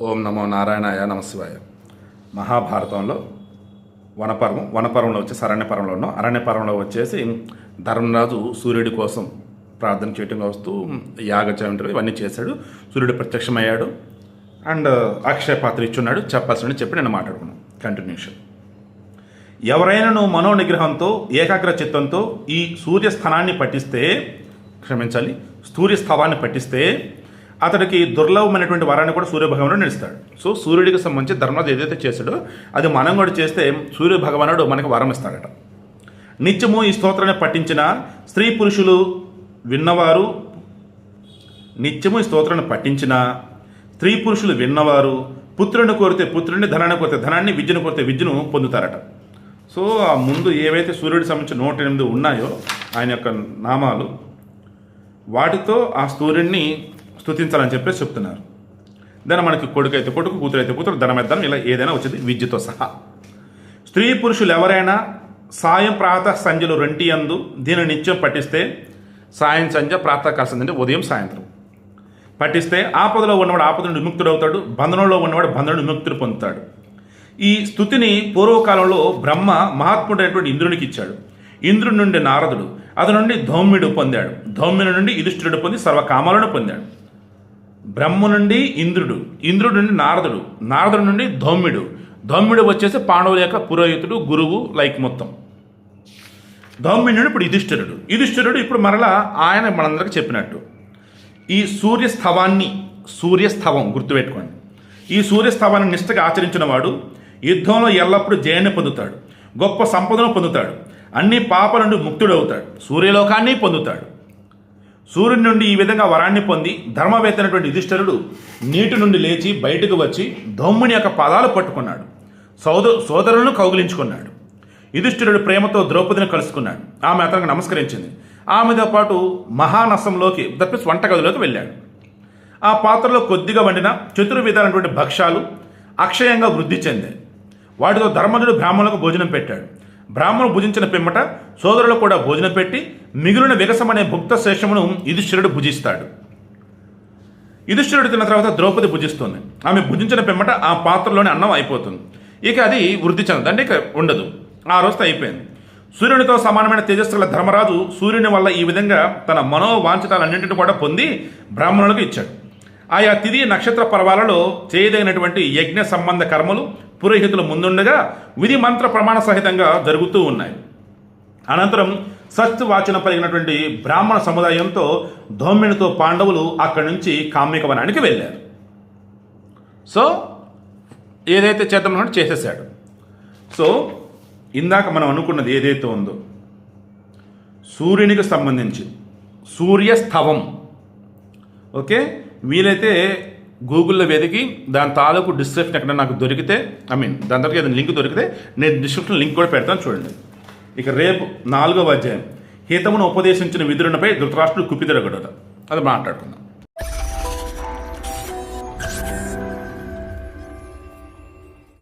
ఓం నమో నారాయణాయ నమశివాయ. మహాభారతంలో వనపర్వంలో వచ్చేసి అరణ్యపర్వంలో వచ్చేసి ధర్మరాజు సూర్యుడి కోసం ప్రార్థన చేయటం వస్తూ యాగచంద్రుడు ఇవన్నీ చేశాడు. సూర్యుడు ప్రత్యక్షమయ్యాడు అండ్ అక్షయ పాత్ర ఇచ్చున్నాడు. చెప్పాల్సిన చెప్పి నేను మాట్లాడుకున్నాను. కంటిన్యూషన్. ఎవరైనా మనోనిగ్రహంతో ఏకాగ్ర చిత్తంతో ఈ సూర్యస్థానాన్ని పట్టిస్తే అతడికి దుర్లభమైనటువంటి వరాన్ని కూడా సూర్యభగవానుడు నిలుస్తాడు. సో సూర్యుడికి సంబంధించి ధర్మరాజు ఏదైతే చేశాడో అది మనం కూడా చేస్తే సూర్యభగవానుడు మనకు వరం ఇస్తాడట. నిత్యము ఈ స్తోత్రాన్ని పఠించిన స్త్రీ పురుషులు విన్నవారు పుత్రుని కోరితే పుత్రుని, ధనాన్ని కోరితే ధనాన్ని, విద్యను కోరితే విద్యను పొందుతారట. సో ఆ ముందు ఏవైతే సూర్యుడికి సంబంధించిన 108 ఉన్నాయో ఆయన యొక్క నామాలు, వాటితో ఆ సూర్యుడిని స్తుతించాలని చెప్పేసి చెప్తున్నారు. దాని మనకి కొడుకు అయితే కొడుకు, కూతురు అయితే కూతురు, ధనం ఇలా ఏదైనా వచ్చింది విద్యతో సహా. స్త్రీ పురుషులు ఎవరైనా సాయం ప్రాతః సంధ్యలు రెంటియందు దీని నిత్యం పఠిస్తే, సాయం సంధ్య ప్రాతకాల సంధ్య అంటే ఉదయం సాయంత్రం పఠిస్తే ఆపదలో ఉన్నవాడు ఆపద నుండి విముక్తుడవుతాడు, బంధనంలో ఉన్నవాడు బంధనం విముక్తుడు పొందుతాడు. ఈ స్తుతిని పూర్వకాలంలో బ్రహ్మ మహాత్ముడైనటువంటి ఇంద్రునికి ఇచ్చాడు. ఇంద్రుడి నుండి నారదుడు, అతని నుండి ధౌమ్యుడు పొందాడు. ధౌమ్యుడి నుండి యుధిష్ఠిరుడు పొంది సర్వకామాలను పొందాడు. బ్రహ్మ నుండి ఇంద్రుడు, ఇంద్రుడి నుండి నారదుడు, నారదుడి నుండి ధౌమ్యుడు వచ్చేసి పాండవుల యొక్క పురోహితుడు, గురువు మొత్తం. ధౌమ్యుడి నుండి ఇప్పుడు యుధిష్ఠిరుడు ఇప్పుడు మరలా ఆయన మనందరికీ చెప్పినట్టు ఈ సూర్యస్థవం గుర్తుపెట్టుకోండి. ఈ సూర్యస్థవాన్ని నిష్ఠగా ఆచరించిన వాడు యుద్ధంలో ఎల్లప్పుడూ జయాన్ని పొందుతాడు, గొప్ప సంపదను పొందుతాడు, అన్ని పాపల నుండి ముక్తుడవుతాడు, సూర్యలోకాన్ని పొందుతాడు. సూర్యుడి నుండి ఈ విధంగా వరాన్ని పొంది ధర్మవేత్తైనటువంటి యుధిష్ఠిరుడు నీటి నుండి లేచి బయటకు వచ్చి ధౌమ్యుని యొక్క పాదాలు పట్టుకున్నాడు, సోదరులను కౌగిలించుకున్నాడు. యుధిష్ఠిరుడు ప్రేమతో ద్రౌపదిని కలుసుకున్నాడు. ఆమె అతనికి నమస్కరించింది. ఆమెతో పాటు మహానసంలోకి వంటగదిలోకి వెళ్ళాడు. ఆ పాత్రలో కొద్దిగా వండిన చతుర్విధాలైనటువంటి భక్ష్యాలు అక్షయంగా వృద్ధి చెందాయి. వాటితో ధర్మజుడు బ్రాహ్మణులకు భోజనం పెట్టాడు. బ్రాహ్మణులు భుజించిన పిమ్మట సోదరులు కూడా భోజనం పెట్టి మిగిలిన విగసమనే భుక్త శేషమును యుధిష్ఠిరుడు భుజిస్తాడు. యుధిష్ఠిరుడు తిన్న తర్వాత ద్రౌపది భుజిస్తుంది. ఆమె భుజించిన పిమ్మట ఆ పాత్రలోని అన్నం అయిపోతుంది. ఇక అది వృద్ధి చెందదు, అంటే ఇక ఉండదు. ఆ రోజుతో అయిపోయింది. సూర్యునితో సమానమైన తేజస్సుల ధర్మరాజు సూర్యుని వల్ల ఈ విధంగా తన మనోవాంఛితాలన్నింటినీ కూడా పొంది బ్రాహ్మణులకు ఇచ్చాడు. ఆయా తిథి నక్షత్ర పర్వాలలో చేయదగినటువంటి యజ్ఞ సంబంధ కర్మలు పురోహితులు ముందుండగా విధి మంత్ర ప్రమాణ సహితంగా జరుగుతూ ఉన్నాయి. అనంతరం సత్వాచన పలిగినటువంటి బ్రాహ్మణ సముదాయంతో ధౌమ్యునితో పాండవులు అక్కడి నుంచి కామ్యక వనానికి వెళ్ళారు. సో ఏదైతే చేద్దామో చేసేసాడు. సో ఇందాక మనం అనుకున్నది ఏదైతే ఉందో సూర్యునికి సంబంధించి సూర్యస్థవం, ఓకే, వీలైతే గూగుల్లో వెతికి దాని తాలూకు డిస్క్రిప్షన్ ఎక్కడ నాకు దొరికితే దాని తర్వాత ఏదైనా లింక్ దొరికితే నేను డిస్క్రిప్షన్ లింక్ కూడా పెడతాను, చూడండి. ఇక రేపు 4వ అధ్యాయం హితమును ఉపదేశించిన విదురునిపై ధృతరాష్ట్రుడు కుపితుడొకడు, అది మాట్లాడుకుందాం.